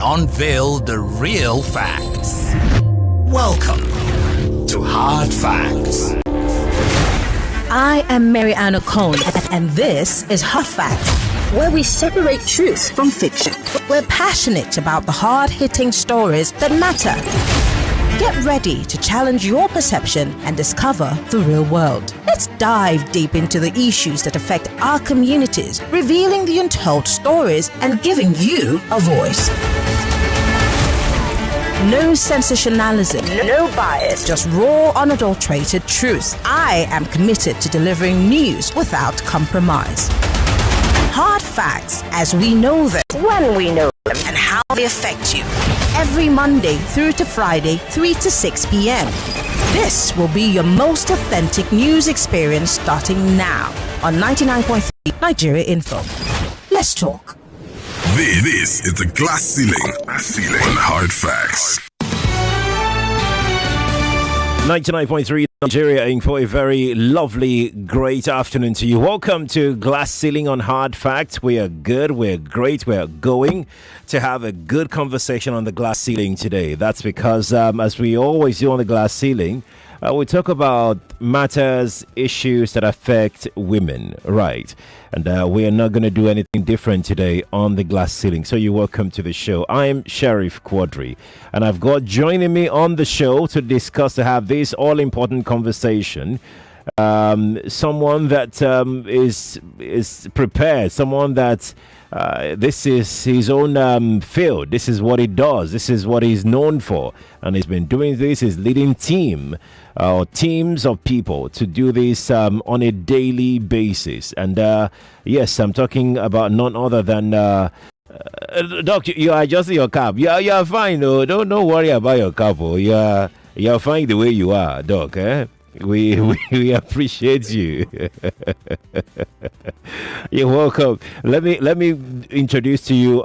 unveil the real facts. Welcome to Hard Facts. I am Mary Ann O'Cone, and this is Hot Facts, where we separate truth from fiction. We're passionate about the hard-hitting stories that matter. Get ready to challenge your perception and discover the real world. Let's dive deep into the issues that affect our communities, revealing the untold stories and giving you a voice. No sensationalism, no bias, just raw, unadulterated truth. I am committed to delivering news without compromise. Hard facts as we know them, when we know them, and how they affect you. Every Monday through to Friday, 3 to 6 p.m. This will be your most authentic news experience starting now on 99.3 Nigeria Info. Let's talk. This is the Glass Ceiling on Hard Facts. 99.3 Nigeria Info, a very lovely, great afternoon to you. Welcome to Glass Ceiling on Hard Facts. We are good, we're great, we're going to have a good conversation on the Glass Ceiling today. That's because, as we always do on the Glass Ceiling, we talk about matters, issues that affect women, right? And we are not going to do anything different today on the Glass Ceiling. So you're welcome to the show. I'm Sheriff Quadry, and I've got joining me on the show to discuss, to have this all-important conversation, someone that is prepared, someone that this is his own field. This is what he does. This is what he's known for. And he's been doing this. He's leading or teams of people to do this on a daily basis. And yes, I'm talking about none other than Doc. You are adjusting your cap. You are fine. No, don't worry about your cap. You are fine the way you are, Doc. We appreciate you. You're welcome. Let me introduce to you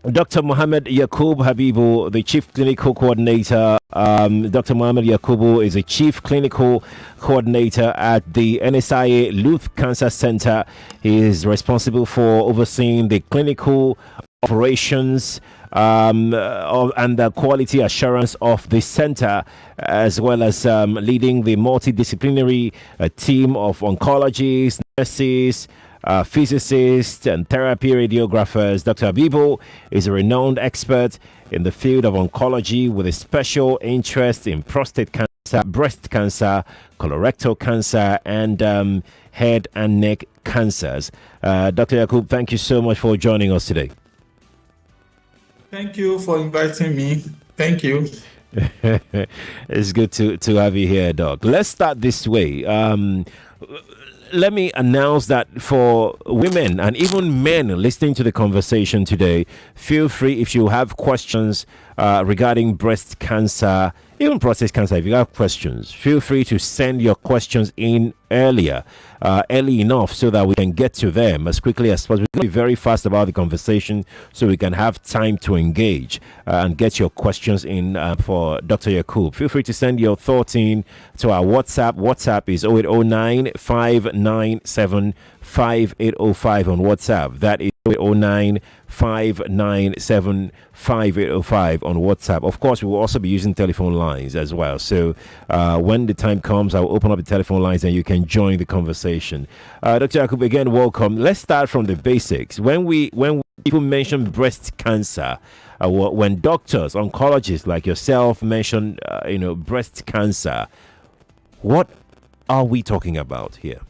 Dr. Muhammed Yakub Habeebu, the Chief Clinical Coordinator. Dr. Muhammed Yakubu is a Chief Clinical Coordinator at the NSIA Youth Cancer Center. He is responsible for overseeing the clinical operations and the quality assurance of the center, as well as leading the multidisciplinary team of oncologists, nurses, physicists, and therapy radiographers. Dr. Habeebu is a renowned expert in the field of oncology with a special interest in prostate cancer, breast cancer, colorectal cancer, and head and neck cancers. Dr. Yakub, thank you so much for joining us today. Thank you for inviting me. Thank you. It's good to have you here, Doc. Let's start this way. Let me announce that for women and even men listening to the conversation today, feel free, if you have questions regarding breast cancer, even prostate cancer, if you have questions, feel free to send your questions in early enough so that we can get to them as quickly as possible. We're going to be very fast about the conversation so we can have time to engage and get your questions in for Dr. Yakub. Feel free to send your thoughts in to our WhatsApp. WhatsApp is 0809 597 5805 on WhatsApp. That is 0809 597 5805 on WhatsApp. Of course, we will also be using telephone lines as well. So when the time comes, I'll open up the telephone lines and you can join the conversation. Dr. Yakub, again, welcome. Let's start from the basics. When people mention breast cancer, when doctors, oncologists like yourself mention, breast cancer, what are we talking about here?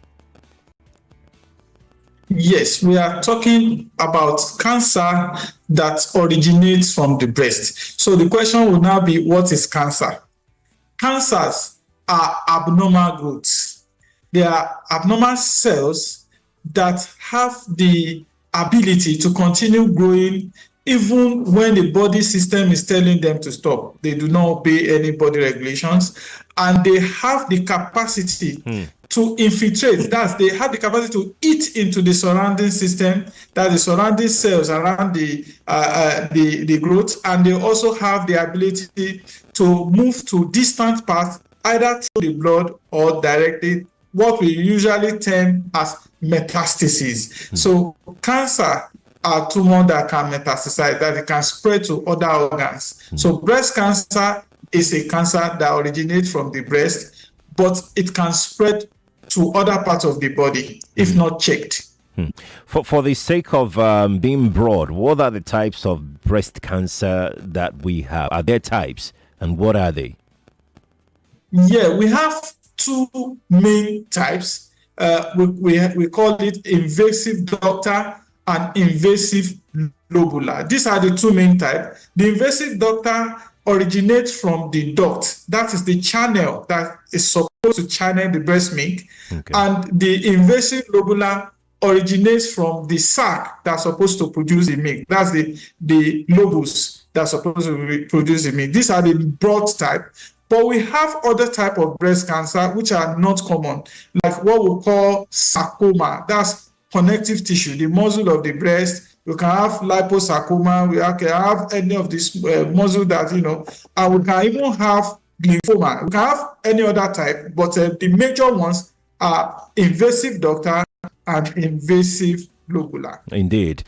Yes, we are talking about cancer that originates from the breast. So the question will now be, what is cancer? Cancers are abnormal growths. They are abnormal cells that have the ability to continue growing even when the body system is telling them to stop. They do not obey any body regulations, and they have the capacity to infiltrate. They have the capacity to eat into the surrounding system, that the surrounding cells around the growth, and they also have the ability to move to distant parts, either through the blood or directly, what we usually term as metastasis. So cancer a tumor that can metastasize, that it can spread to other organs. So breast cancer is a cancer that originates from the breast, but it can spread to other parts of the body if not checked. For the sake of being broad, what are the types of breast cancer that we have? Are there types, and what are they? Yeah, we have two main types. We call it invasive ductal and invasive lobular. These are the two main types. The invasive ductal originates from the duct. That is the channel that is supposed to channel the breast milk. Okay. And the invasive lobular originates from the sac that's supposed to produce the milk. That's the lobus that's supposed to produce the milk. These are the broad type. But we have other type of breast cancer which are not common, like what we call sarcoma. That's connective tissue, the muscle of the breast. We can have liposarcoma. We can have any of this muscle that, and we can even have lymphoma. We can have any other type, but the major ones are invasive ductal and invasive lobular. Indeed.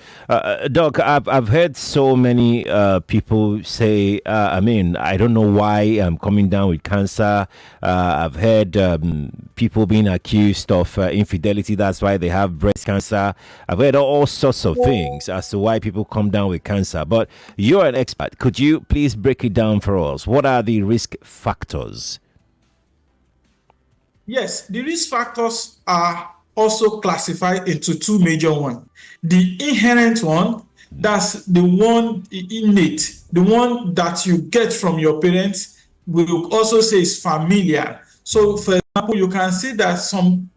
Doc, I've heard so many people say, I don't know why I'm coming down with cancer. I've heard people being accused of infidelity. That's why they have breast cancer. I've heard all sorts of things as to why people come down with cancer. But you're an expert. Could you please break it down for us? What are the risk factors? Yes, the risk factors are also classified into two major ones. The inherent one, that's the one innate, the one that you get from your parents. We will also say is familial. So, for example, you can see that some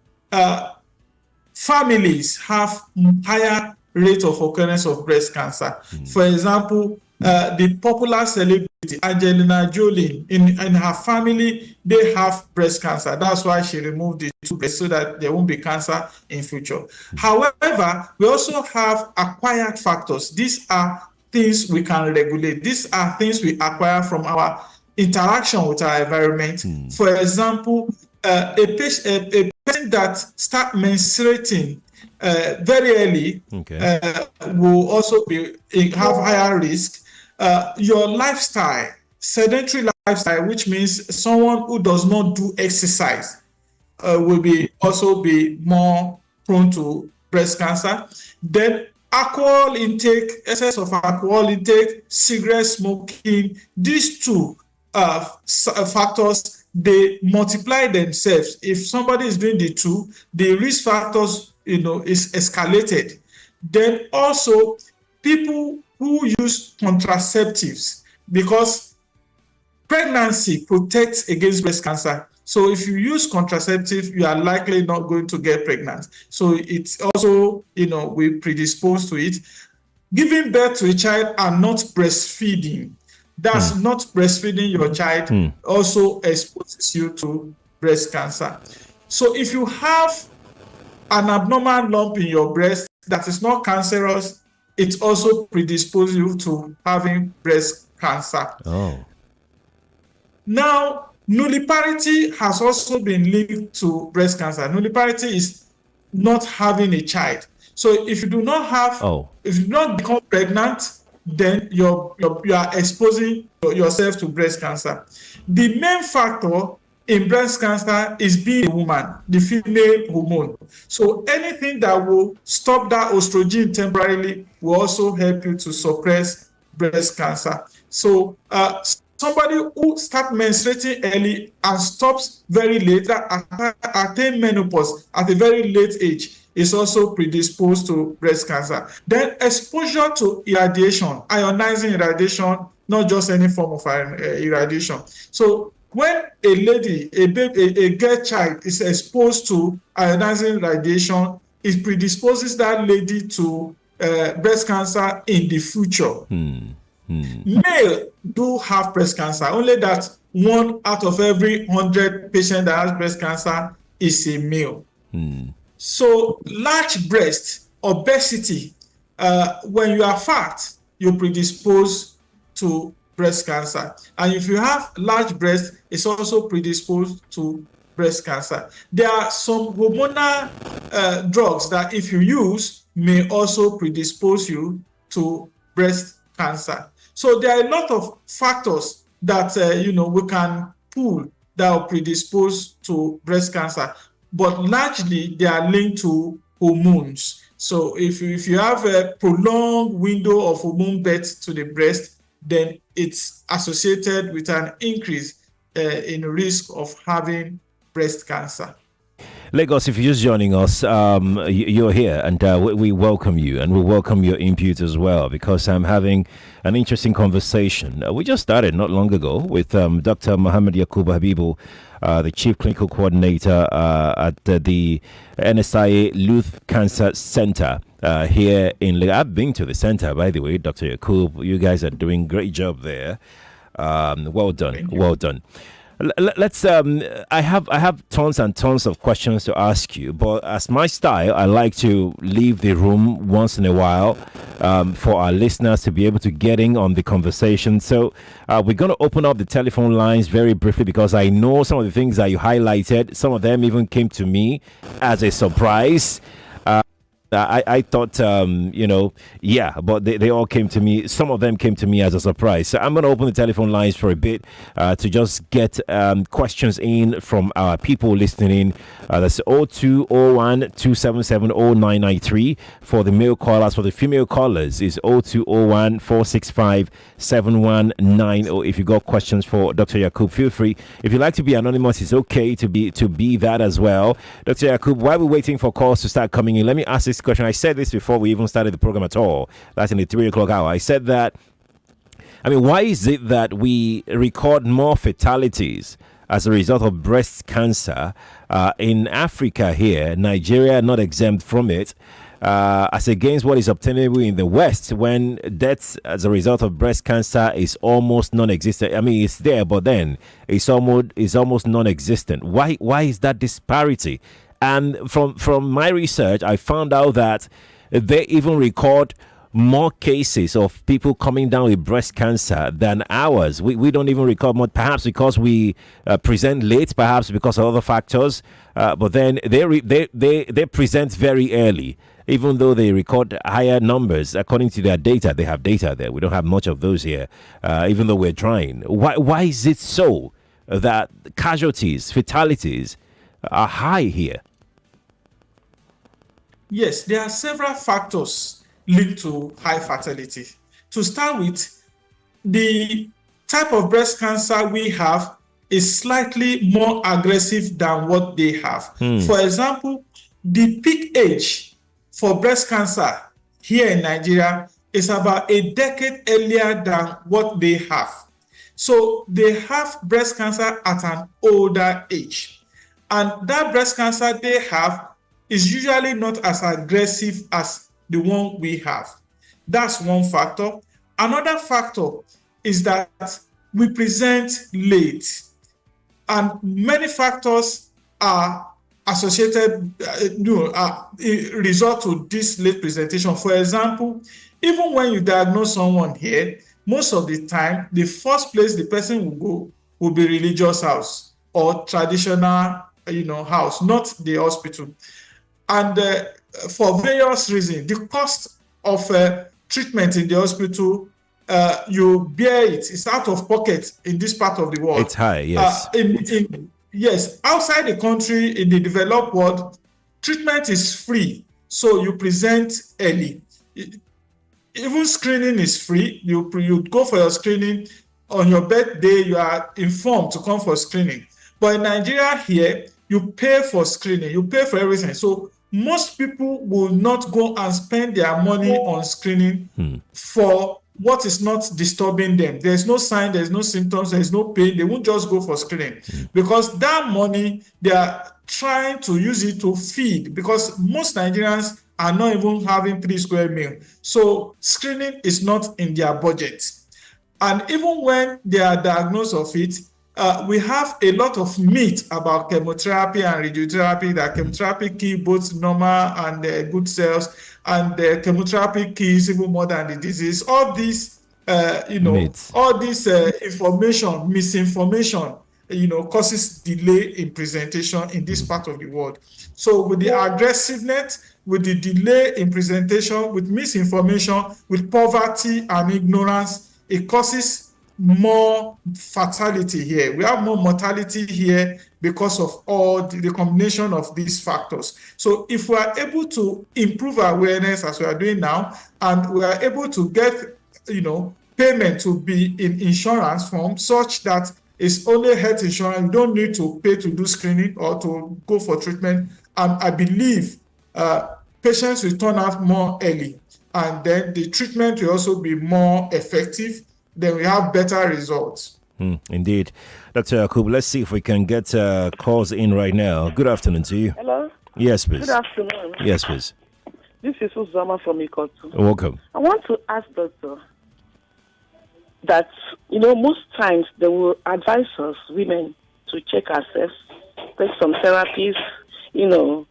families have higher rate of occurrence of breast cancer. For example, the popular celebrity Angelina Jolie, in her family, they have breast cancer. That's why she removed the two breasts so that there won't be cancer in future. However, we also have acquired factors. These are things we can regulate. These are things we acquire from our interaction with our environment. For example, a person that starts menstruating very early will also have higher risk. Your lifestyle, sedentary lifestyle, which means someone who does not do exercise, will also be more prone to breast cancer. Then alcohol intake, excess of alcohol intake, cigarette smoking, these two factors, they multiply themselves. If somebody is doing the two, the risk factors, is escalated. Then also people who use contraceptives, because pregnancy protects against breast cancer. So if you use contraceptive, you are likely not going to get pregnant. So it's also, we predispose to it. Giving birth to a child and not breastfeeding, that's not breastfeeding your child, also exposes you to breast cancer. So if you have an abnormal lump in your breast that is not cancerous, it also predisposes you to having breast cancer. Now, nulliparity has also been linked to breast cancer. Nulliparity is not having a child. So if you do not have, if you do not become pregnant, then you are exposing yourself to breast cancer. The main factor in breast cancer is being a woman, the female hormone. So anything that will stop that estrogen temporarily will also help you to suppress breast cancer. So somebody who starts menstruating early and stops very late, attain menopause at a very late age, is also predisposed to breast cancer. Then exposure to irradiation, ionizing irradiation, not just any form of irradiation. So when a lady, a girl child is exposed to ionizing radiation, it predisposes that lady to breast cancer in the future. Male do have breast cancer, only that 1 out of every 100 patients that has breast cancer is a male. So large breast, obesity, when you are fat, you predispose to breast cancer. And if you have large breast, it's also predisposed to breast cancer. There are some hormonal drugs that if you use, may also predispose you to breast cancer. So there are a lot of factors that we can pull that will predispose to breast cancer, but largely they are linked to hormones. So if you have a prolonged window of hormone birth to the breast, then it's associated with an increase in risk of having breast cancer. Lagos, if you're just joining us, you're here, and we welcome you, and we welcome your input as well, because I'm having an interesting conversation. We just started not long ago with Dr. Muhammed Yakub Habeebu, the Chief Clinical Coordinator at the NSIA Youth Cancer Center here in Lagos. I've been to the center, by the way, Dr. Yakub. You guys are doing a great job there. Well done, well done. Let's. I have tons and tons of questions to ask you, but as my style, I like to leave the room once in a while for our listeners to be able to get in on the conversation. So we're going to open up the telephone lines very briefly, because I know some of the things that you highlighted, some of them even came to me as a surprise. I thought, but they all came to me. Some of them came to me as a surprise. So I'm going to open the telephone lines for a bit to just get questions in from our people listening in. That's 0201 277 0993 for the male callers. For the female callers is 0201 465 7190. If you got questions for Dr. Yakub, feel free. If you like to be anonymous, it's okay to be that as well. Dr. Yakub, while we're waiting for calls to start coming in, let me ask this question. I said this before we even started the program at all. That's in the 3 o'clock hour. I said that, why is it that we record more fatalities as a result of breast cancer in Africa here, Nigeria not exempt from it, as against what is obtainable in the West, when deaths as a result of breast cancer is almost non-existent? It's there, but then it's almost non-existent. Why is that disparity? And from my research, I found out that they even record more cases of people coming down with breast cancer than ours. We don't even record more, perhaps because we present late, perhaps because of other factors. But then they present very early, even though they record higher numbers according to their data. They have data there. We don't have much of those here, even though we're trying. Why is it so that casualties, fatalities are high here? Yes, there are several factors linked to high fertility. To start with, the type of breast cancer we have is slightly more aggressive than what they have. For example, the peak age for breast cancer here in Nigeria is about a decade earlier than what they have. So they have breast cancer at an older age. And that breast cancer they have is usually not as aggressive as the one we have. That's one factor. Another factor is that we present late, and many factors are associated, result to this late presentation. For example, even when you diagnose someone here, most of the time, the first place the person will go will be religious house or traditional, house, not the hospital. And for various reasons, the cost of treatment in the hospital, you bear it. It's out of pocket in this part of the world. It's high, yes. Yes, outside the country, in the developed world, treatment is free. So you present early. Even screening is free. You go for your screening. On your birthday, you are informed to come for screening. But in Nigeria here, you pay for screening. You pay for everything. So most people will not go and spend their money on screening for what is not disturbing them. There's no sign, there's no symptoms, there's no pain. They won't just go for screening because that money, they are trying to use it to feed, because most Nigerians are not even having 3 square meals. So screening is not in their budget. And even when they are diagnosed of it, we have a lot of myth about chemotherapy and radiotherapy, that chemotherapy kills both normal and good cells, and chemotherapy kills even more than the disease. All this, all this information, misinformation, causes delay in presentation in this part of the world. So with the aggressiveness with the delay in presentation, with misinformation, with poverty and ignorance, it causes more fatality here. We have more mortality here because of all the combination of these factors. So if we are able to improve awareness as we are doing now, and we are able to get, payment to be in insurance form such that it's only health insurance, you don't need to pay to do screening or to go for treatment. And I believe patients will turn out more early, and then the treatment will also be more effective. Then we have better results. Indeed. Dr. Yakub, let's see if we can get calls in right now. Good afternoon to you. Hello? Yes, please. Good afternoon. Yes, please. This is Uzama from Ikotu. Welcome. I want to ask Doctor that, most times they will advise us, women, to check ourselves, take some therapies, through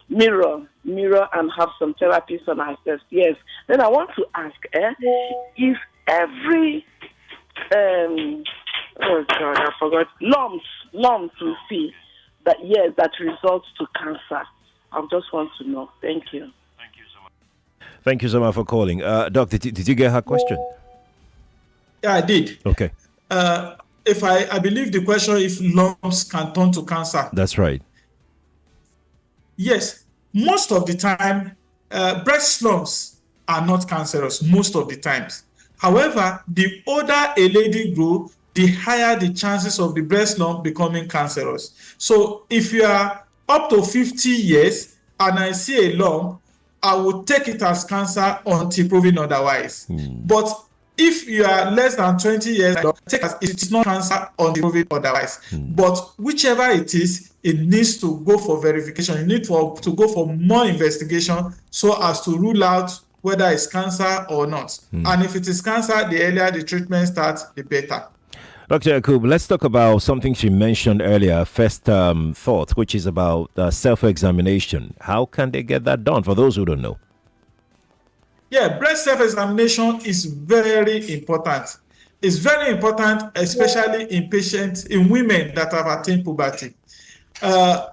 mirror and have some therapies on ourselves. Yes. Then I want to ask, if every I forgot, lumps we see that that results to cancer. I just want to know. Thank you. Thank you so much for calling. Doctor, did you get her question? Yeah, I did. Okay. If I believe the question, if lumps can turn to cancer. That's right. Yes. Most of the time, breast lumps are not cancerous, most of the times. However, the older a lady grows, the higher the chances of the breast lump becoming cancerous. So if you are up to 50 years and I see a lump, I will take it as cancer until proven otherwise. But if you are less than 20 years, take it as it's not cancer until proven otherwise. But whichever it is, it needs to go for verification. You need to go for more investigation so as to rule out whether it's cancer or not. And if it is cancer, the earlier the treatment starts, the better. Dr. Yakub, let's talk about something she mentioned earlier, first thought, which is about self-examination. How can they get that done for those who don't know? Yeah, breast self-examination is very important. It's very important, especially in women that have attained puberty.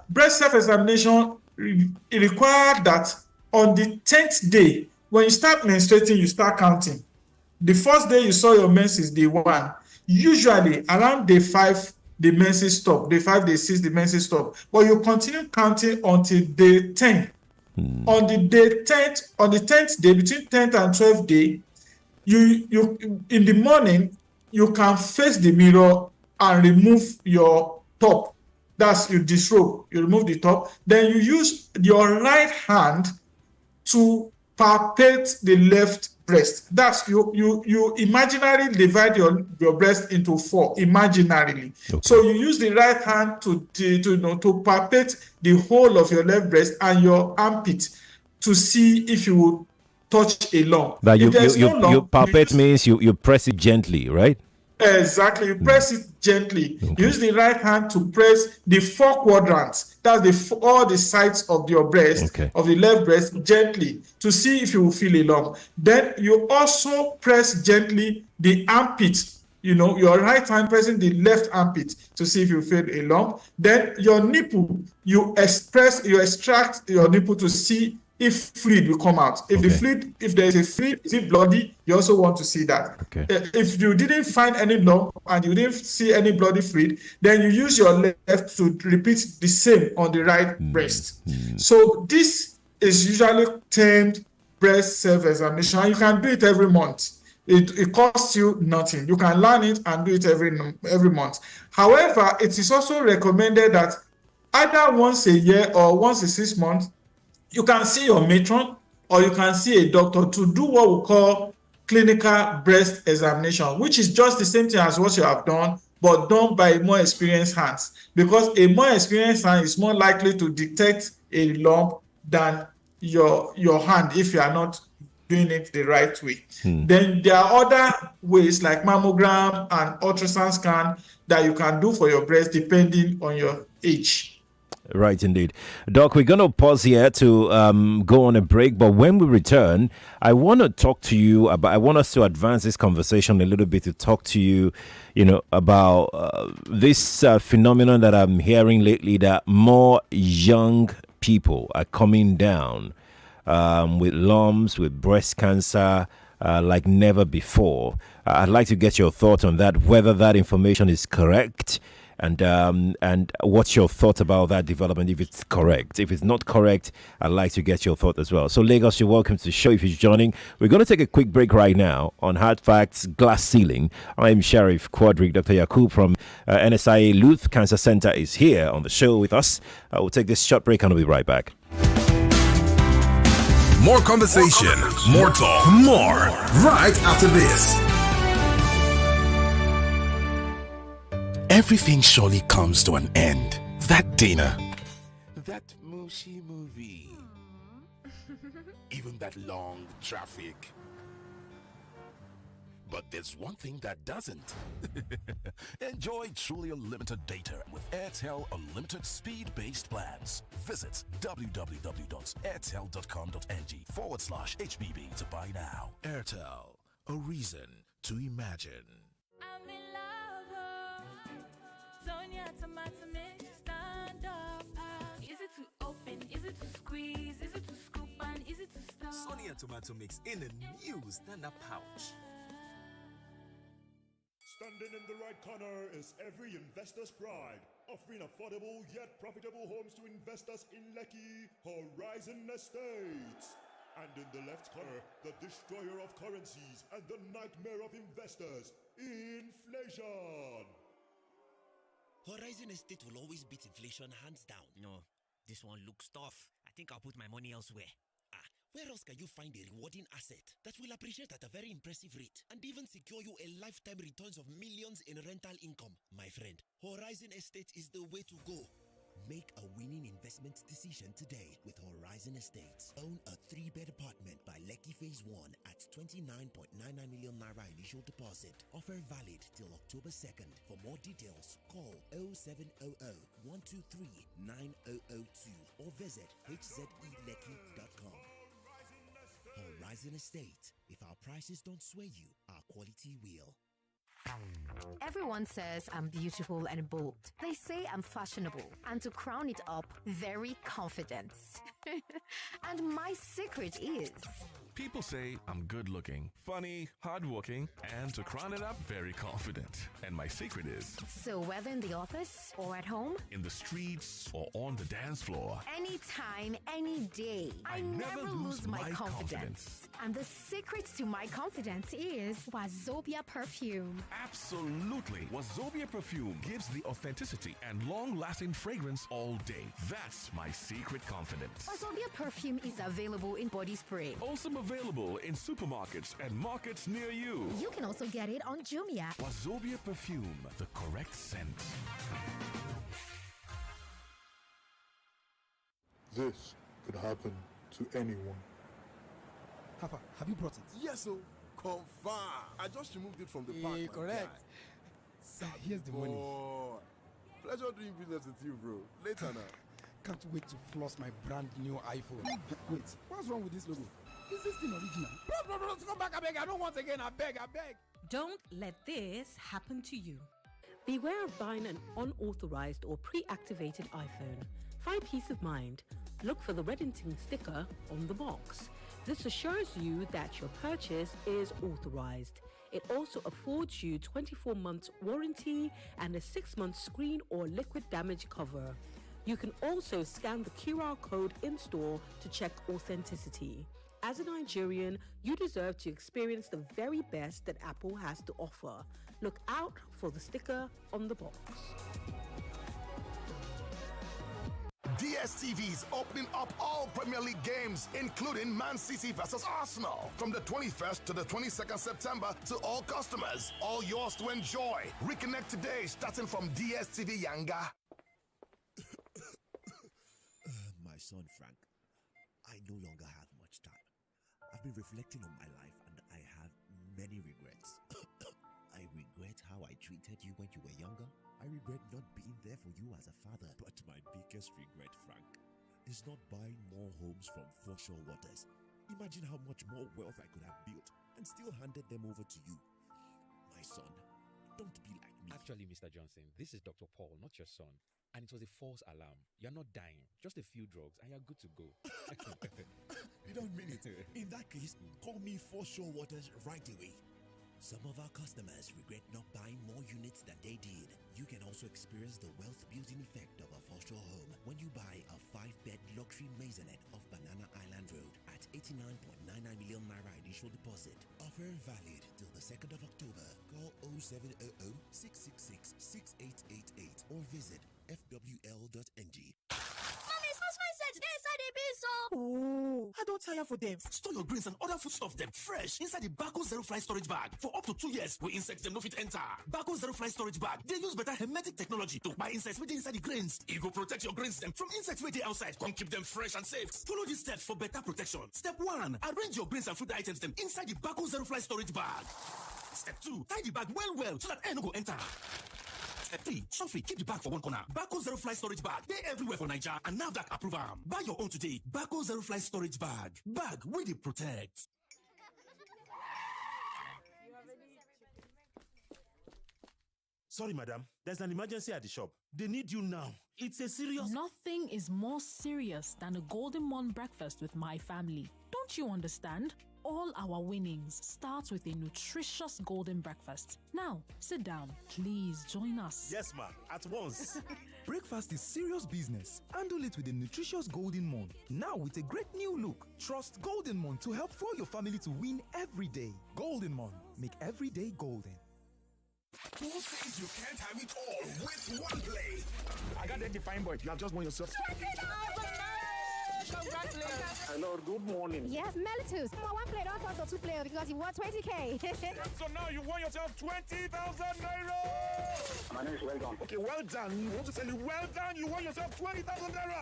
Breast self-examination requires that on the 10th day, when you start menstruating, you start counting. The first day you saw your menses, day 1. Usually around day 5, the menses stop. Day 5, day 6, the menses stop. But you continue counting until day 10. On the 10th day, between 10th and 12th day, you in the morning, you can face the mirror and remove your top. That's you disrobe. You remove the top. Then you use your right hand to palpate the left breast. That's you imaginarily divide your breast into 4 imaginarily. Okay. So you use the right hand to palpate the whole of your left breast and your armpit to see if you will touch a lump. But you palpate means you press it gently, right? Exactly. You press it gently. Okay. Use the right hand to press the 4 quadrants. That's all the sides of your breast, of the left breast, gently to see if you will feel a lump. Then you also press gently the armpit. Your right hand pressing the left armpit to see if you feel a lump. Then your nipple, you extract your nipple to see if fluid will come out. If there is a fluid, is it bloody? You also want to see that. Okay. If you didn't find any lump and you didn't see any bloody fluid, then you use your left to repeat the same on the right breast. So this is usually termed breast self-examination, and you can do it every month. It costs you nothing. You can learn it and do it every month. However, it is also recommended that either once a year or once in 6 months, you can see your matron or you can see a doctor to do what we call clinical breast examination, which is just the same thing as what you have done, but done by more experienced hands. Because a more experienced hand is more likely to detect a lump than your hand if you are not doing it the right way. Then there are other ways like mammogram and ultrasound scan that you can do for your breast depending on your age. Right, indeed. Doc, we're going to pause here to go on a break. But when we return, I want to talk to you about, I want us to advance this conversation a little bit to talk to you, about this phenomenon that I'm hearing lately, that more young people are coming down with lumps, with breast cancer, like never before. I'd like to get your thoughts on that, whether that information is correct, and what's your thought about that development, if it's correct. If it's not correct, I'd like to get your thought as well. So Lagos, you're welcome to the show if you're joining. We're going to take a quick break right now on Hard Facts Glass Ceiling. I'm Sheriff Quadry. Dr. Yakub from NSIA Luth Cancer Center is here on the show with us. We'll take this short break and we'll be right back. More conversation, more talk, more right after this. Everything surely comes to an end. That dinner, that mushy movie, even that long traffic. But there's one thing that doesn't. Enjoy truly unlimited data with Airtel Unlimited Speed-Based Plans. Visit www.airtel.com.ng/HBB to buy now. Airtel, a reason to imagine. I'm in love. Sonia tomato mix, stand up. Easy to open, easy to squeeze, easy to scoop and easy to stir. Sonia tomato mix in a new stand-up pouch. Standing in the right corner is every investor's pride, offering affordable yet profitable homes to investors in Lekki, Horizon Estates. And in the left corner, the destroyer of currencies and the nightmare of investors, inflation. Horizon Estate will always beat inflation hands down. No, this one looks tough. I think I'll put my money elsewhere. Where else can you find a rewarding asset that will appreciate at a very impressive rate and even secure you a lifetime returns of millions in rental income? My friend, Horizon Estate is the way to go. Make a winning investment decision today with Horizon Estates. Own a 3-bed apartment by Lekki Phase 1 at 29.99 million naira initial deposit. Offer valid till October 2nd. For more details, call 0700 123 9002 or visit hzelekki.com. Horizon Estate. If our prices don't sway you, our quality will. Everyone says I'm beautiful and bold. They say I'm fashionable. And to crown it up, very confident. And my secret is... People say I'm good looking, funny, hardworking, and to crown it up, very confident. And my secret is... So whether in the office or at home, in the streets or on the dance floor, anytime, any day, I never lose my confidence. And the secret to my confidence is Wazobia perfume. Absolutely. Wazobia perfume gives the authenticity and long-lasting fragrance all day. That's my secret confidence. Wazobia perfume is available in body spray. Also available in supermarkets and markets near you. You can also get it on Jumia. Wazobia perfume, the correct scent. This could happen to anyone. Have you brought it? Yes, so confirm. I just removed it from the pack. Correct. Sir, here's the money. Pleasure doing business with you, bro. Later now. Can't wait to floss my brand new iPhone. Wait, what's wrong with this logo? Is this thing original? Bro, come back, I beg. I don't want again, I beg. Don't let this happen to you. Beware of buying an unauthorized or pre-activated iPhone. Find peace of mind. Look for the Reddington sticker on the box. This assures you that your purchase is authorized. It also affords you 24 months warranty and a 6-month screen or liquid damage cover. You can also scan the QR code in store to check authenticity. As a Nigerian, you deserve to experience the very best that Apple has to offer. Look out for the sticker on the box. DSTV is opening up all Premier League games, including Man City versus Arsenal, from the 21st to the 22nd September to all customers. All yours to enjoy. Reconnect today, starting from DSTV Yanga. My son Frank, I no longer have much time. I've been reflecting on my life and I have many regrets. I regret how I treated you when you were younger. I regret not being there for you as a father. But my biggest regret, Frank, is not buying more homes from Foreshore Waters. Imagine how much more wealth I could have built and still handed them over to you. My son, don't be like me. Actually, Mr. Johnson, this is Dr. Paul, not your son. and it was a false alarm. You're not dying, just a few drugs, and you're good to go. You don't mean it. In that case, call me For Sure Waters right away. Some of our customers regret not buying more units than they did. You can also experience the wealth-building effect of a foster home when you buy a 5-bed luxury maisonette off Banana Island Road at 89.99 million naira initial deposit. Offer valid till the 2nd of October. Call 0700 666 6888 or visit fwl.ng. Oh, I don't tire for them. Store your grains and other foodstuff them fresh inside the Bako Zero Fly storage bag for up to 2 years. Where insects them no fit enter. Bako Zero Fly storage bag. They use better hermetic technology to buy insects within inside the grains. It will protect your grains them from insects within outside. Come keep them fresh and safe. Follow these steps for better protection. Step 1: arrange your grains and food items them inside the Bako Zero Fly storage bag. Step 2: tie the bag well so that air no go enter. Step 3: Sophie, keep the bag for one corner. Bako Zero Fly storage bag. They everywhere for Nigeria and now that approve am. Buy your own today. Bako Zero Fly storage bag. Bag where they protect. Sorry, madam. There's an emergency at the shop. They need you now. It's a serious... Nothing is more serious than a Golden Morn breakfast with my family. Don't you understand? All our winnings start with a nutritious golden breakfast. Now, sit down. Please join us. Yes, ma'am. At once. Breakfast is serious business. Handle it with a nutritious Golden Morn. Now with a great new look. Trust Golden Morn to help fuel your family to win every day. Golden Morn. Make every day golden. Who says you can't have it all with one play? I got that defined boy. You have just won yourself. Congratulations. Hello, good morning. Yes, Melitus. One player, don't talk to 2 players because you won 20K. So now you won yourself 20,000 naira. My name is Well Done. Okay, well done. I want to tell you, well done. You won yourself 20,000 naira.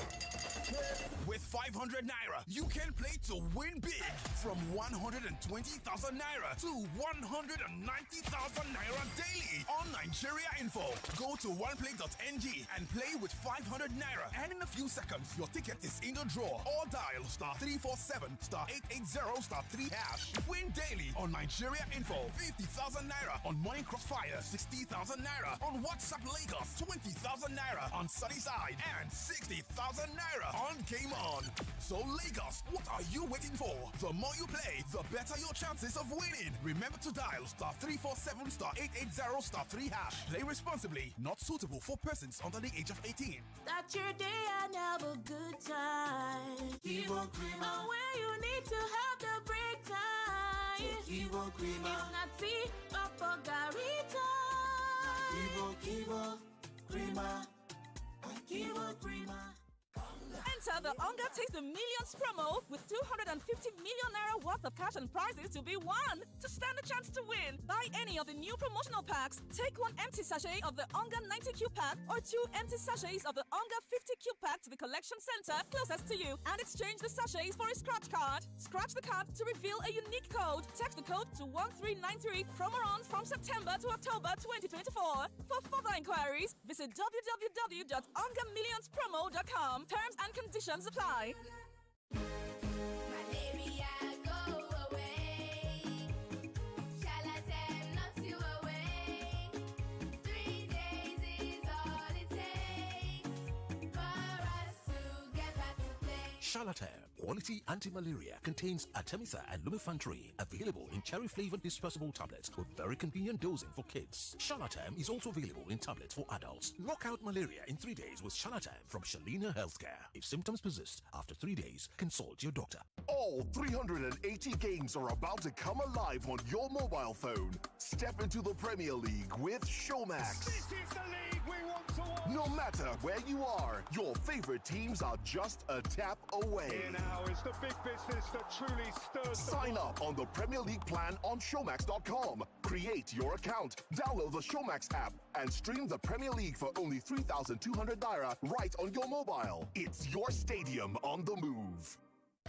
With 500 naira, you can play to win big. From 120,000 naira to 190,000 naira daily on Nigeria Info. Go to oneplay.ng and play with 500 naira. And in a few seconds, your ticket is in the draw. Or dial *347*880*3#. Win daily on Nigeria Info. 50,000 naira on Morning Crossfire. 60,000 naira on WhatsApp Lagos. 20,000 naira on Sunnyside. And 60,000 naira on Game On. So Lagos, what are you waiting for? The more you play, the better your chances of winning. Remember to dial *347*880*3#. Play responsibly. Not suitable for persons under the age of 18. Start your day and have a good time. Kivo Krima. Where you need to have the break time. Kivo Krima. If not tea, Papa Garita. Kivo Krima. Kivo Krima. Enter the Onga Taste the Millions promo with 250 million naira worth of cash and prizes to be won. To stand a chance to win, buy any of the new promotional packs, take 1 empty sachet of the Onga 90Q pack or 2 empty sachets of the Onga 50Q pack to the collection center closest to you and exchange the sachets for a scratch card. Scratch the card to reveal a unique code. Text the code to 1393. Promo runs from September to October 2024. For further inquiries, visit www.ongamillionspromo.com. Terms and conditions apply. Malaria, go away. Charlatan, not you away. 3 days is all it takes for us to get back to play. Charlatan Quality Anti-Malaria contains Artemether and Lumefantrine, available in cherry-flavored dispersible tablets with very convenient dosing for kids. Charlatan is also available in tablets for adults. Knock out malaria in 3 days with Charlatan from Shalina Healthcare. If symptoms persist after 3 days, consult your doctor. All 380 games are about to come alive on your mobile phone. Step into the Premier League with Showmax. This is the league we want to watch. No matter where you are, your favorite teams are just a tap away. Here now is the big business that truly stirs. Sign up on the Premier League plan on Showmax.com. Create your account, download the Showmax app, and stream the Premier League for only 3,200 naira right on your mobile. It's your stadium on the move.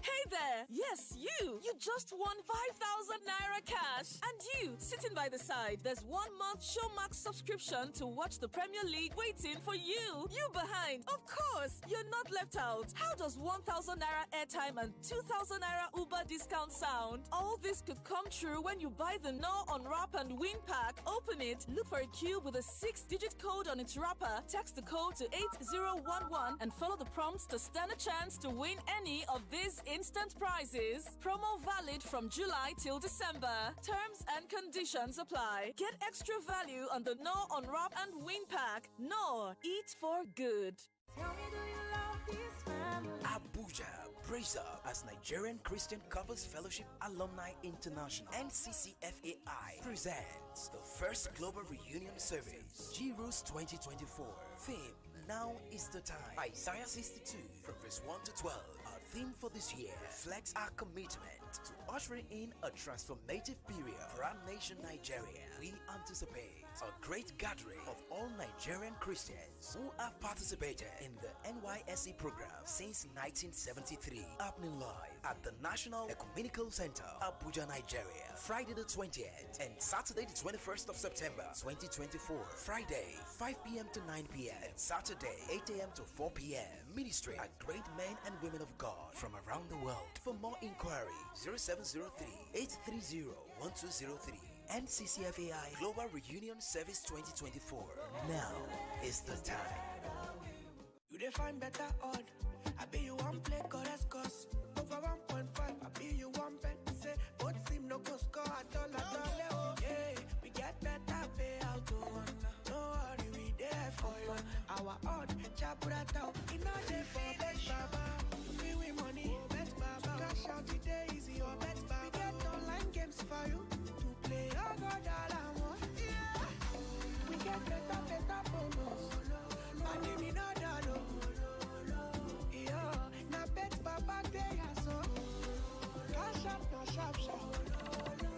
Hey there! Yes, you! You just won 5,000 naira cash! cash. And you, sitting by the side, there's 1 month Showmax subscription to watch the Premier League waiting for you. You behind. Of course, you're not left out. How does 1,000 Naira airtime and 2,000 Naira Uber discount sound? All this could come true when you buy the No Unwrap and Win pack. Open it, look for a cube with a 6-digit code on its wrapper, text the code to 8011 and follow the prompts to stand a chance to win any of these instant prizes. Promo valid from July till December. Terms and conditions apply. Get extra value on the No Unwrap and Win pack. No, eat for good. Tell me, do you love this family? Abuja, praise up as Nigerian Christian Couples Fellowship Alumni International NCCFAI presents the first global reunion service, G-Rose 2024. Theme, now is the time. Isaiah 62 from verse 1 to 12. Our theme for this year reflects our commitment to ushering in a transformative period for our nation, Nigeria. We anticipate a great gathering of all Nigerian Christians who have participated in the NYSE program since 1973. Happening live at the National Ecumenical Center, Abuja, Nigeria. Friday the 20th and Saturday the 21st of September 2024. Friday 5 p.m. to 9 p.m. and Saturday 8 a.m. to 4 p.m. Ministry are great men and women of God from around the world. For more inquiry, 0703-830-1203. NCCFAI Global Reunion Service 2024. Now is the time. You define better odd. I be you one play correscos. Over 1.5. I be you one bet. Say both seem no go score at all. Yeah, we get better payout. No worry, we there for you. Our odd chapter out. In all day for best baba. We win money, best baba. Cash out today easy or best baba. We get online games for you. Play all God all I want. Yeah. We get better bonus. Money me no dollar. Yeah. Now bet Baba day so. Cash up no sharp.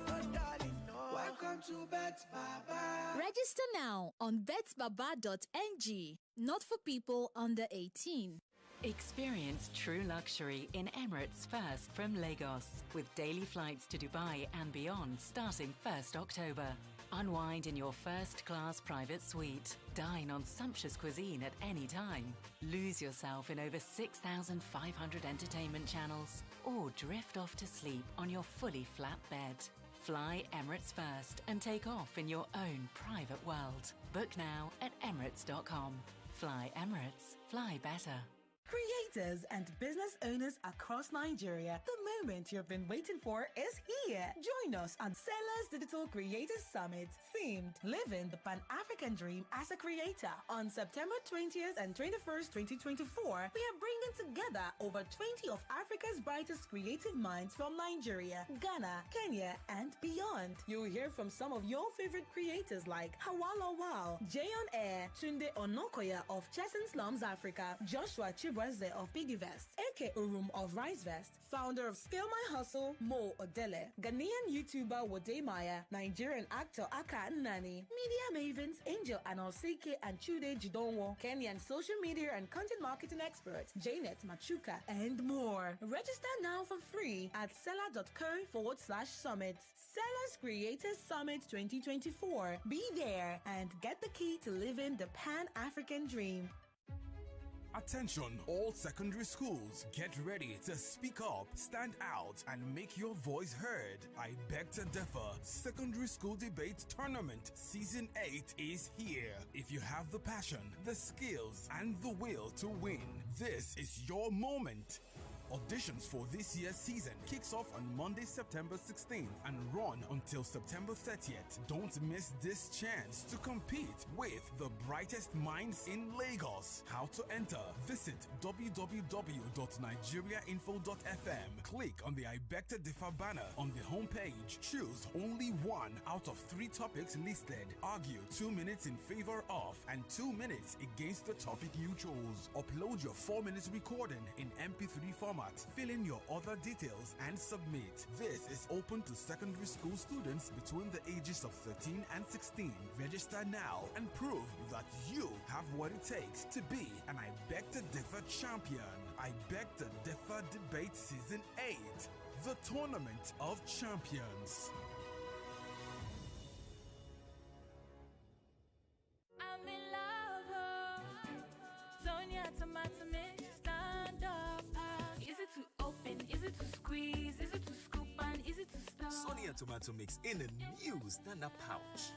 No darling no. Welcome to Bet Baba. Register now on betbaba.ng. Not for people under 18. Experience true luxury in Emirates First from Lagos, with daily flights to Dubai and beyond starting 1st October. Unwind in your first-class private suite. Dine on sumptuous cuisine at any time. Lose yourself in over 6,500 entertainment channels. Or drift off to sleep on your fully flat bed. Fly Emirates First and take off in your own private world. Book now at emirates.com. Fly Emirates. Fly better. Creators and business owners across Nigeria, the moment you've been waiting for is here. Join us on Sellers Digital Creators Summit, themed Living the Pan-African Dream as a Creator. On September 20th and 21st, 2024, we are bringing together over 20 of Africa's brightest creative minds from Nigeria, Ghana, Kenya, and beyond. You'll hear from some of your favorite creators like Hawala Wow, Jay on Air, Tunde Onokoya of Chesson Slums Africa, Joshua Chibweze of Piggyvest, aka Urum of Ricevest, founder of Scale My Hustle, Mo Odele, Ghanaian YouTuber Wode Maya, Nigerian actor Aka Nani, media mavens Angel Anosike and Chude Jidonwo, Kenyan social media and content marketing expert Janet Machuka, and more. Register now for free at seller.co/summit. Sellers Creators Summit 2024. Be there and get the key to living the Pan-African dream. Attention, all secondary schools, get ready to speak up, stand out, and make your voice heard. I Beg to Differ Secondary School Debate Tournament Season 8 is here. If you have the passion, the skills, and the will to win, this is your moment. Auditions for this year's season kicks off on Monday, September 16th and run until September 30th. Don't miss this chance to compete with the brightest minds in Lagos. How to enter? Visit www.nigeriainfo.fm. Click on the I Beg to Differ banner on the homepage. Choose only one out of 3 topics listed. Argue 2 minutes in favor of and 2 minutes against the topic you chose. Upload your 4 minutes recording in MP3 format. Fill in your other details and submit. This is open to secondary school students between the ages of 13 and 16. Register now and prove that you have what it takes to be an I Beg to Differ champion. I Beg to Differ Debate Season 8, the Tournament of Champions. tomato mix in a new standard pouch.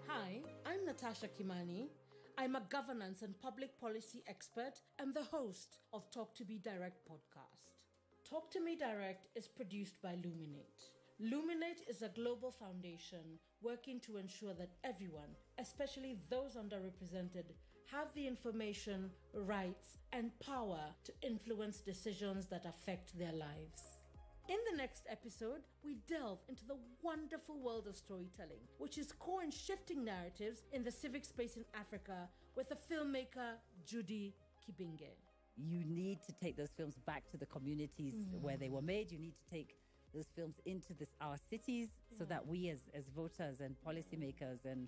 Hi, I'm Natasha Kimani. I'm a governance and public policy expert and the host of Talk to Me Direct podcast. Talk to Me Direct is produced by Luminate. Luminate is a global foundation working to ensure that everyone, especially those underrepresented, have the information, rights, and power to influence decisions that affect their lives. In the next episode, we delve into the wonderful world of storytelling, which is core in shifting narratives in the civic space in Africa with the filmmaker Judy Kibinge. You need to take those films back to the communities where they were made. You need to take those films into our cities so that we as voters and policymakers and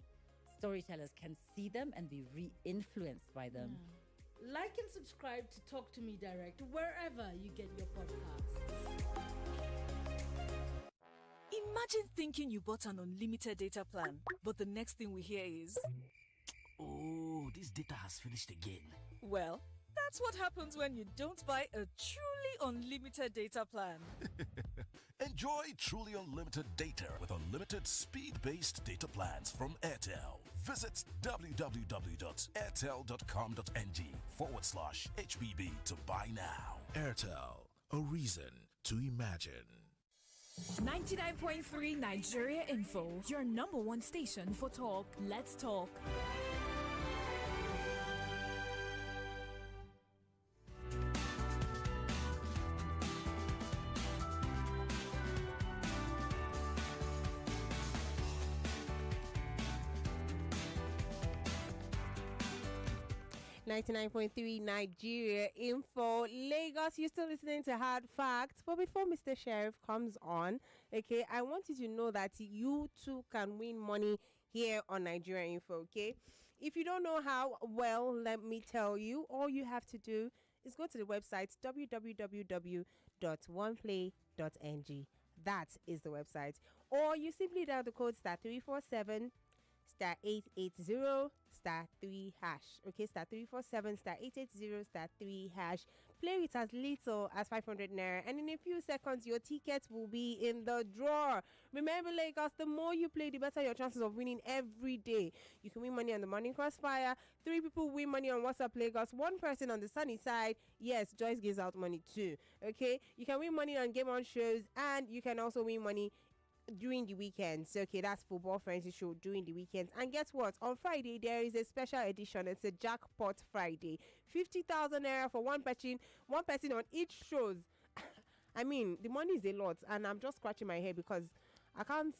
storytellers can see them and be re-influenced by them. Like and subscribe to Talk to Me Direct wherever you get your podcasts. Imagine thinking you bought an unlimited data plan, but the next thing we hear is, oh, this data has finished again. well, that's what happens when you don't buy a truly unlimited data plan. Enjoy truly unlimited data with unlimited speed-based data plans from Airtel. Visit www.airtel.com.ng/HBB to buy now. Airtel, a reason to imagine. 99.3 Nigeria Info, your number one station for talk. Let's talk. .3 Nigeria Info Lagos. You're still listening to Hard Facts, but before Mr. Sheriff comes on, okay, I want you to know that you too can win money here on Nigeria Info. Okay, if you don't know how, well, let me tell you. All you have to do is go to the website www.oneplay.ng. That is the website, or you simply dial the code *347 *880 *3#. Okay, *347 *880 *3#. Play with as little as 500 naira, and in a few seconds your tickets will be in the drawer. Remember, Lagos, the more you play, the better your chances of winning every day. You can win money on the Morning Crossfire. 3 people win money on WhatsApp Lagos. 1 person on the sunny side. Yes, Joyce gives out money too. Okay, you can win money on Game On shows, and you can also win money during the weekends. Okay, that's Football Frenzy show during the weekends. And guess what? On Friday there is a special edition. It's a jackpot Friday. 50,000 naira for one person on each shows. I mean, the money is a lot, and I'm just scratching my head because I can't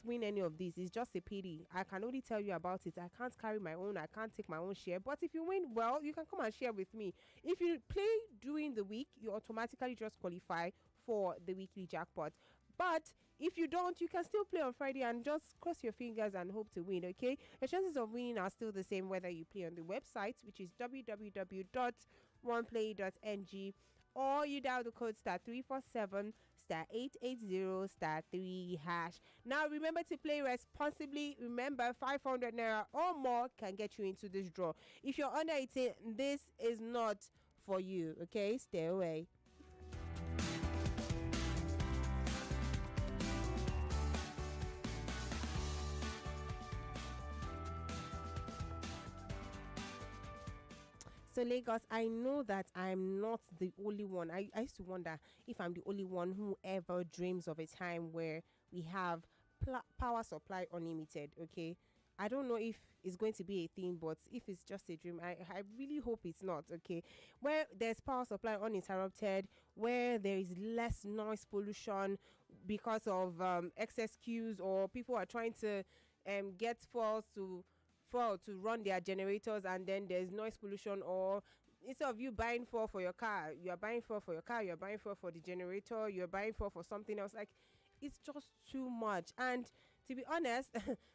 win any of these. It's just a pity. I can only tell you about it. I can't carry my own. I can't take my own share. But if you win, well, you can come and share with me. If you play during the week, you automatically just qualify for the weekly jackpot. But if you don't, you can still play on Friday and just cross your fingers and hope to win, okay? The chances of winning are still the same whether you play on the website, which is www.oneplay.ng, or you dial the code *347 *880 *3#. Now, remember to play responsibly. Remember, 500 naira or more can get you into this draw. If you're under 18, this is not for you, okay? Stay away. So Lagos, I know that I'm not the only one. I used to wonder if I'm the only one who ever dreams of a time where we have power supply unlimited, okay? I don't know if it's going to be a thing, but if it's just a dream, I really hope it's not, okay? Where there's power supply uninterrupted, where there is less noise pollution because of excess queues, or people are trying to get fuel to run their generators, and then there's noise pollution, or instead of you buying fuel for your car, you're buying fuel for your car, you're buying fuel for the generator, you're buying fuel for something else. Like, it's just too much. And to be honest,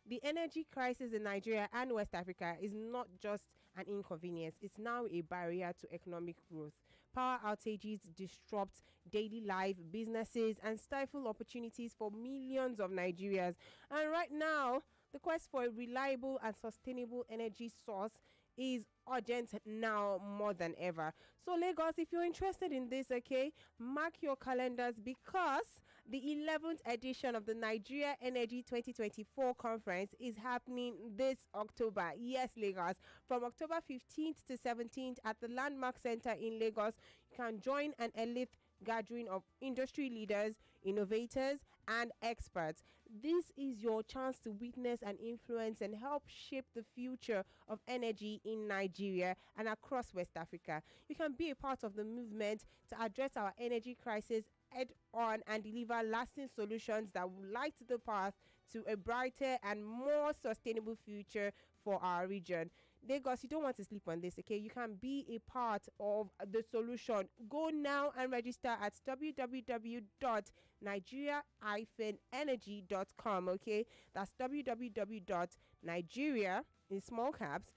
the energy crisis in Nigeria and West Africa is not just an inconvenience, it's now a barrier to economic growth. Power outages disrupt daily life, businesses, and stifle opportunities for millions of Nigerians. And right now, the quest for a reliable and sustainable energy source is urgent now more than ever. So Lagos, if you're interested in this, okay, mark your calendars because the 11th edition of the Nigeria Energy 2024 conference is happening this October. Yes, Lagos. From October 15th to 17th at the Landmark Center in Lagos, you can join an elite gathering of industry leaders, innovators, and experts. This is your chance to witness and influence and help shape the future of energy in Nigeria and across West Africa. You can be a part of the movement to address our energy crisis head on and deliver lasting solutions that will light the path to a brighter and more sustainable future for our region. Lagos, you don't want to sleep on this, okay? You can be a part of the solution. Go now and register at www.nigeria-energy.com, okay? That's www.nigeria, in small caps,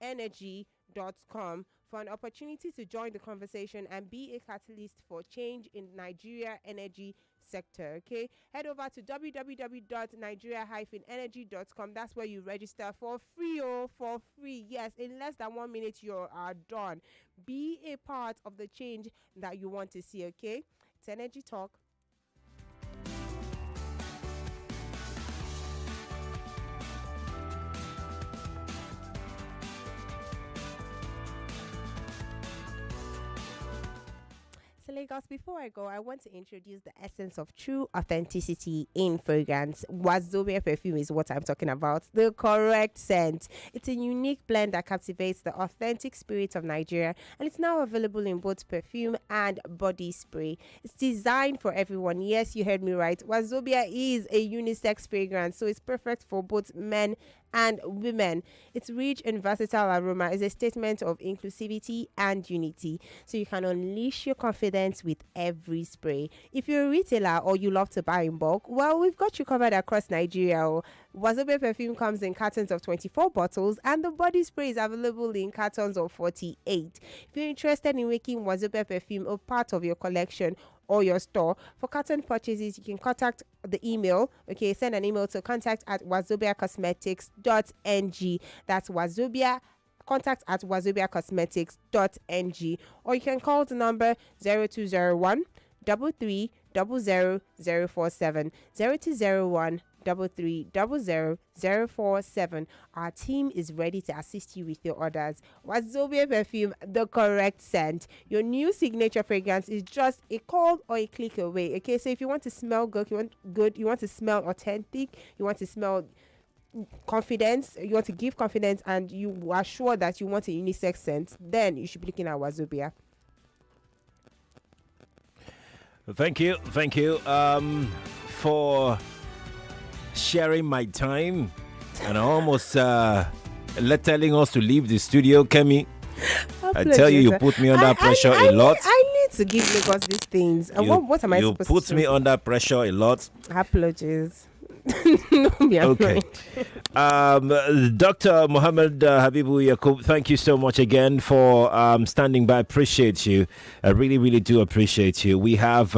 -energy.com for an opportunity to join the conversation and be a catalyst for change in Nigeria energy sector, okay? Head over to www.nigeria-energy.com. That's where you register for free, for free. Yes, in less than 1 minute you are done. Be a part of the change that you want to see, okay? It's Energy Talk. So Lagos, before I go, I want to introduce the essence of true authenticity in fragrance. Wazobia perfume is what I'm talking about. The correct scent. It's a unique blend that captivates the authentic spirit of Nigeria, and it's now available in both perfume and body spray. It's designed for everyone. Yes, you heard me right. Wazobia is a unisex fragrance, so it's perfect for both men and women. Its rich and versatile aroma is a statement of inclusivity and unity, so you can unleash your confidence with every spray. If you're a retailer or you love to buy in bulk, well, we've got you covered across Nigeria. Wazobia perfume comes in cartons of 24 bottles and the body spray is available in cartons of 48. If you're interested in making Wazobia perfume a part of your collection or your store, for carton purchases, you can contact the email, okay, send an email to contact@wazobiacosmetics.ng. That's Wazobia, contact at wazobiacosmetics.ng, or you can call the number 0201 33 00047 0201 33 Our team is ready to assist you with your orders. Wazobia perfume, the correct scent. Your new signature fragrance is just a call or a click away. Okay, so if you want to smell good, you want to smell authentic, you want to smell confidence, you want to give confidence, and you are sure that you want a unisex scent, then you should be looking at Wazobia. Thank you for sharing my time and almost telling us to leave the studio, Kemi. I tell you, you put me under pressure a lot. I need to give Lagos these things. What am I supposed to do? You put me under pressure a lot. Apologies. Okay. Dr. Muhammed Habeebu Yakub, thank you so much again for standing by. Appreciate you. I really, really do appreciate you. We have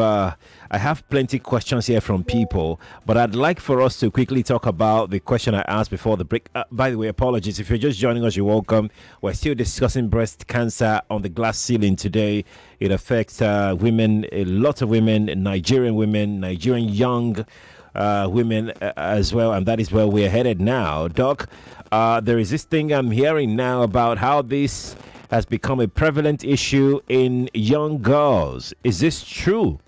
I have plenty questions here from people, but I'd like for us to quickly talk about the question I asked before the break. By the way, apologies if you're just joining us. You're welcome. We're still discussing breast cancer on the glass ceiling today. It affects women, a lot of women, Nigerian young women as well, and that is where we're headed now. Doc, there is this thing I'm hearing now about how this has become a prevalent issue in young girls. Is this true?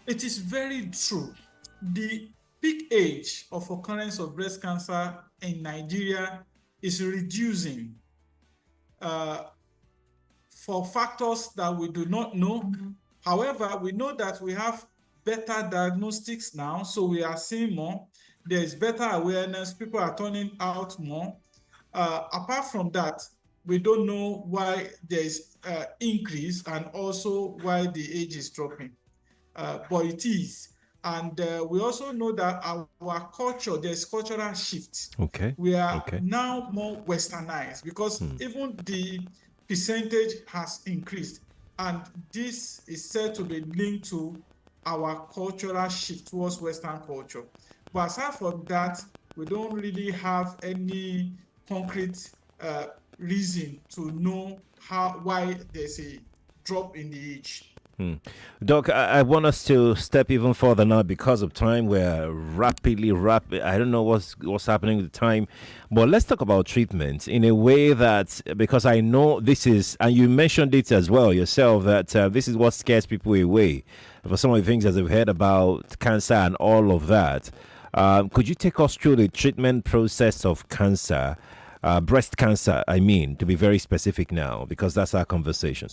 It is very true. The peak age of occurrence of breast cancer in Nigeria is reducing for factors that we do not know. Mm-hmm. However, we know that we have better diagnostics now, so we are seeing more. There is better awareness. People are turning out more. Apart from that, we don't know why there is increase and also why the age is dropping. But it is. And we also know that our culture, there's cultural shift. Okay. We are now more westernized because even the percentage has increased. And this is said to be linked to our cultural shift towards Western culture. But aside from that, we don't really have any concrete reason to know why there's a drop in the age. Doc, I want us to step even further now because of time. We're rapid. I don't know what's happening with the time, but let's talk about treatment in a way that, because I know this is, and you mentioned it as well yourself, that this is what scares people away for some of the things that they've heard about cancer and all of that. Could you take us through the treatment process of cancer, breast cancer, I mean, to be very specific now, because that's our conversation.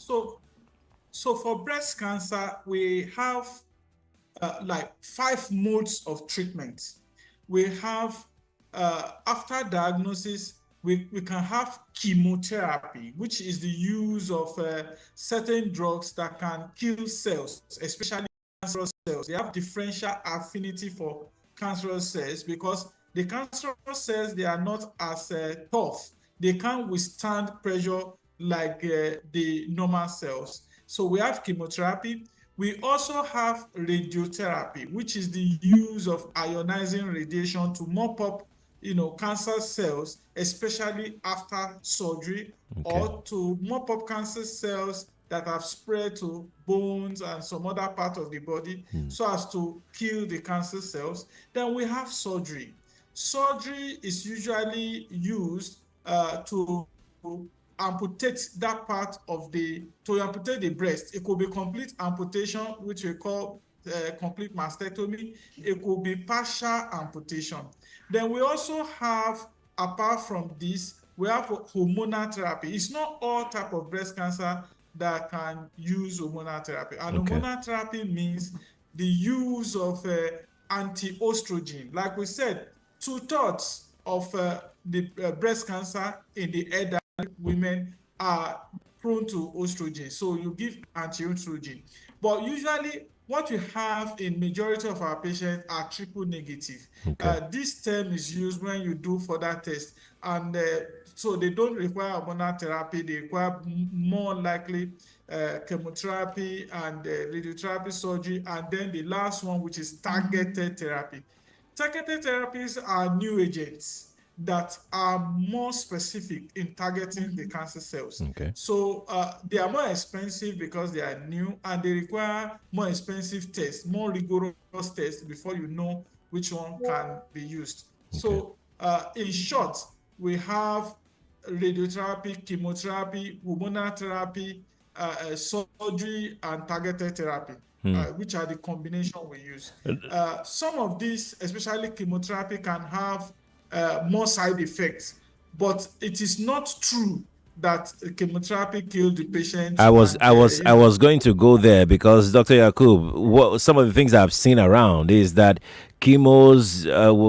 So for breast cancer, we have like 5 modes of treatment. We have, after diagnosis, we can have chemotherapy, which is the use of certain drugs that can kill cells, especially cancerous cells. They have differential affinity for cancerous cells because the cancerous cells, they are not as tough. They can't withstand pressure like the normal cells. So we have chemotherapy. We also have radiotherapy, which is the use of ionizing radiation to mop up, cancer cells, especially after surgery, or to mop up cancer cells that have spread to bones and some other part of the body so as to kill the cancer cells. Then we have surgery. Surgery is usually used to amputate that part of to amputate the breast. It could be complete amputation, which we call complete mastectomy. It could be partial amputation. Then we also have, apart from this, we have hormonal therapy. It's not all type of breast cancer that can use hormonal therapy. And hormonal therapy means the use of anti-estrogen. Like we said, 2/3 of the breast cancer in the elderly women are prone to estrogen, so you give anti-estrogen. But usually what we have in majority of our patients are triple negative. This term is used when you do further tests, and so they don't require hormonal therapy. They require more likely chemotherapy and radiotherapy, surgery, and then the last one, which is targeted therapy. Targeted therapies are new agents that are more specific in targeting the cancer cells. So they are more expensive because they are new, and they require more expensive tests, more rigorous tests before you know which one can be used. So in short, we have radiotherapy, chemotherapy, hormonal therapy, surgery, and targeted therapy. Which are the combination we use. Some of these, especially chemotherapy, can have more side effects, but it is not true that chemotherapy killed the patient. I was going to go there because Dr. Yakub, some of the things I've seen around is that chemos,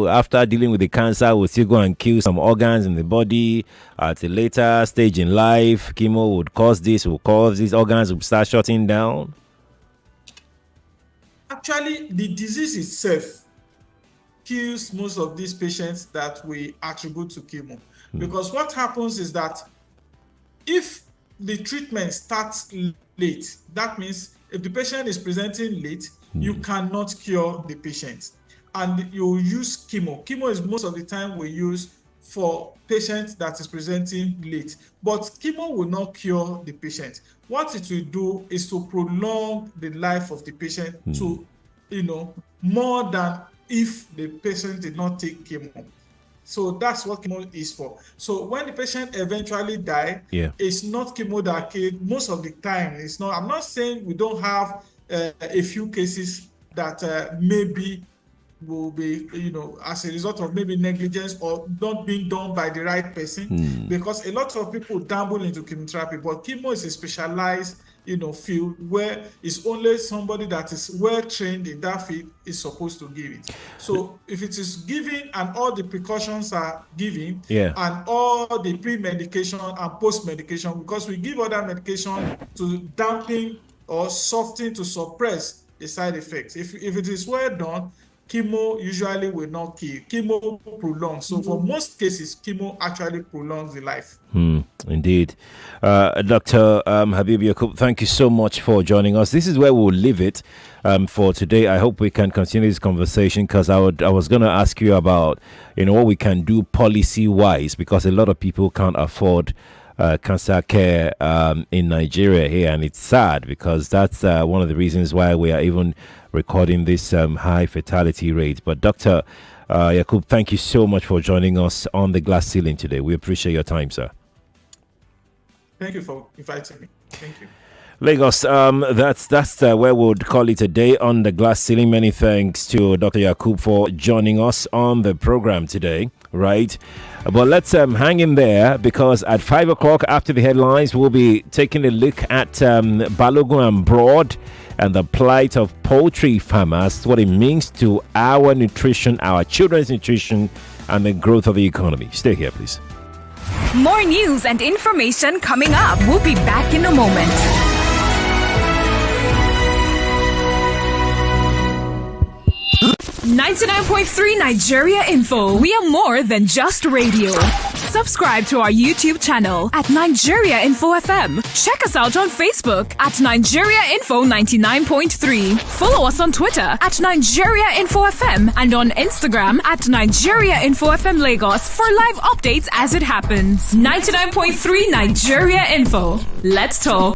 after dealing with the cancer, will still go and kill some organs in the body. At a later stage in life, chemo would cause this, will cause these organs will start shutting down. Actually, the disease itself kills most of these patients that we attribute to chemo. Because what happens is that if the treatment starts late, that means if the patient is presenting late, you cannot cure the patient. And you use chemo. Chemo is most of the time we use for patients that is presenting late. But chemo will not cure the patient. What it will do is to prolong the life of the patient to, more than if the patient did not take chemo. So that's what chemo is for. So when the patient eventually die, it's not chemo that killed. Most of the time, it's not. I'm not saying we don't have a few cases that maybe will be, as a result of maybe negligence or not being done by the right person, because a lot of people dabble into chemotherapy, but chemo is a specialized, field where it's only somebody that is well trained in that field is supposed to give it. So if it is given and all the precautions are given, and all the pre-medication and post-medication, because we give other medication to dampen or soften to suppress the side effects. If it is well done, chemo usually will not kill. Chemo prolongs. So for most cases, chemo actually prolongs the life. Indeed. Dr. Habeebu Yakub, thank you so much for joining us. This is where we'll leave it for today. I hope we can continue this conversation because I was going to ask you about, what we can do policy-wise, because a lot of people can't afford cancer care in Nigeria here, and it's sad because that's one of the reasons why we are even recording this high fatality rate. But Dr. Yakub, thank you so much for joining us on the glass ceiling today. We appreciate your time, sir. Thank you for inviting me. Thank you. Lagos, that's where we would call it a day on the glass ceiling. Many thanks to Dr. Yakub for joining us on the program today, right? But let's hang in there because at 5 o'clock after the headlines, we'll be taking a look at Balogun and Broad and the plight of poultry farmers, what it means to our nutrition, our children's nutrition, and the growth of the economy. Stay here, please. More news and information coming up. We'll be back in a moment. 99.3 Nigeria Info. We are more than just radio. Subscribe to our YouTube channel at Nigeria Info FM. Check us out on Facebook at Nigeria Info 99.3. Follow us on Twitter at Nigeria Info FM and on Instagram at Nigeria Info FM Lagos for live updates as it happens. 99.3 Nigeria Info. Let's talk.